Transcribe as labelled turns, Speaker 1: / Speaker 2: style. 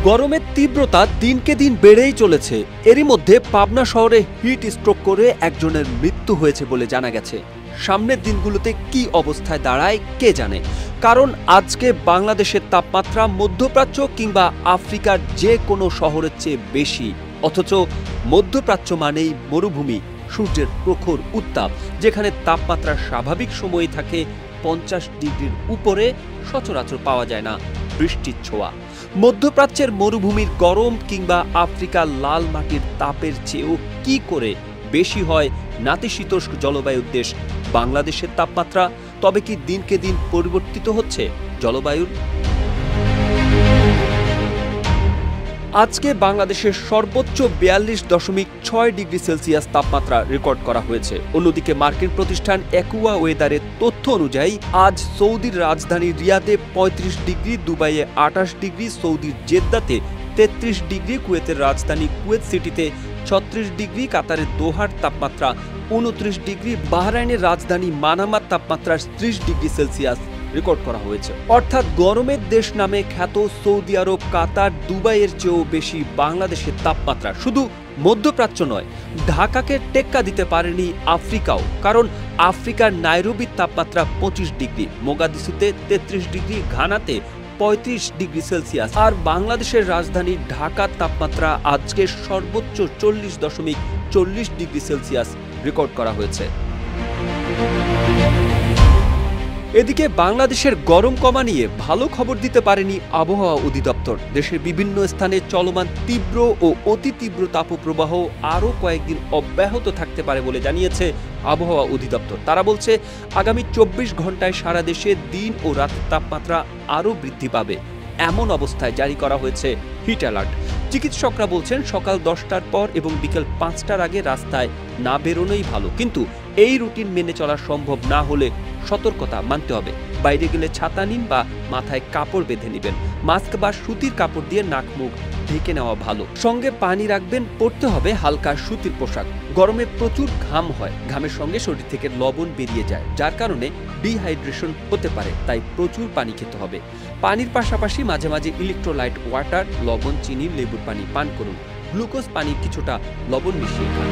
Speaker 1: গরমের তীব্রতা দিনকে দিন বেড়েই চলেছে। এরই মধ্যে পাবনা শহরে হিট স্ট্রোক করে একজনের মৃত্যু হয়েছে বলে জানা গেছে। সামনের দিনগুলোতে কি অবস্থায় দাঁড়ায় কে জানে। কারণ আজকে বাংলাদেশের তাপমাত্রা মধ্যপ্রাচ্য কিংবা আফ্রিকার যে কোনো শহরের চেয়ে বেশি, অথচ মধ্যপ্রাচ্য মানেই মরুভূমি, সূর্যের প্রখর উত্তাপ, যেখানে তাপমাত্রা স্বাভাবিক সময়ে থাকে 50 ডিগ্রির উপরে, সচরাচর পাওয়া যায় না বৃষ্টির ছোঁয়া। মধ্যপ্রাচ্যের মরুভূমির গরম কিংবা আফ্রিকার লাল মাটির তাপের চেয়েও কি করে বেশি হয় নাতিশীতোষ্ণ জলবায়ুর দেশ বাংলাদেশের তাপমাত্রা? তবে কি দিনকে দিন পরিবর্তিত হচ্ছে জলবায়ুর? আজকে বাংলাদেশের সর্বোচ্চ 42.6 ডিগ্রি সেলসিয়াস তাপমাত্রা রেকর্ড করা হয়েছে। অন্যদিকে মার্কিন প্রতিষ্ঠান একুয়া ওয়েদারের তথ্য অনুযায়ী আজ সৌদির রাজধানী রিয়াদে 35 ডিগ্রি, দুবাইয়ে 28 ডিগ্রি, সৌদির জেদ্দাতে 33 ডিগ্রি, কুয়েতের রাজধানী কুয়েত সিটিতে 36 ডিগ্রি, কাতারের দোহার তাপমাত্রা 29 ডিগ্রি, বাহরাইনের রাজধানী মানামার তাপমাত্রা 30 ডিগ্রি সেলসিয়াস রেকর্ড করা হয়েছে। অর্থাৎ গরমের দেশ নামে খ্যাত সৌদি আরব, কাতার, দুবাইয়ের চেয়েও বেশি বাংলাদেশের তাপমাত্রা। শুধু মধ্যপ্রাচ্য নয়, ঢাকাকে টেক্কা দিতে পারেনি আফ্রিকাও। কারণ আফ্রিকার নাইরোবির তাপমাত্রা 25 ডিগ্রি, মোগাদিসুতে 33 ডিগ্রি, ঘানাতে 35 ডিগ্রি সেলসিয়াস। আর বাংলাদেশের রাজধানী ঢাকার তাপমাত্রা আজকে সর্বোচ্চ 40.40 ডিগ্রি সেলসিয়াস রেকর্ড করা হয়েছে। এদিকে বাংলাদেশের গরম কমা নিয়ে ভালো খবর দিতে পারেনি আবহাওয়া অধিদপ্তর। দেশের বিভিন্ন স্থানে চলমান তীব্র ও অতি তীব্র তাপপ্রবাহ আরও কয়েকদিন অব্যাহত থাকতে পারে বলে জানিয়েছে আবহাওয়া অধিদপ্তর। তারা বলছে, আগামী 24 ঘন্টায় সারা দেশে দিন ও রাতের তাপমাত্রা আরও বৃদ্ধি পাবে। এমন অবস্থায় জারি করা হয়েছে হিট অ্যালার্ট। চিকিৎসকরা বলছেন, সকাল 10টার পর এবং বিকেল 5টার আগে রাস্তায় না বেরোনোই ভালো। কিন্তু এই রুটিন মেনে চলা সম্ভব না হলে সতর্কতা মানতে হবে। বাইরে গেলে ছাতা নিন বা মাথায় কাপড় বেঁধে নেবেন। মাস্ক বা সুতির কাপড় দিয়ে নাক মুখ ঢেকে নেওয়া ভালো। সঙ্গে পানি রাখবেন, পরতে হবে হালকা সুতির পোশাক। গরমে প্রচুর ঘাম হয়, ঘামের সঙ্গে শরীর থেকে লবণ বেরিয়ে যায়, যার কারণে ডিহাইড্রেশন হতে পারে। তাই প্রচুর পানি খেতে হবে। পানির পাশাপাশি মাঝে মাঝে ইলেকট্রোলাইট ওয়াটার, লবণ, চিনি, লেবুর পানি পান করুন। গ্লুকোজ পানি কিছুটা লবণ মিশিয়ে খান।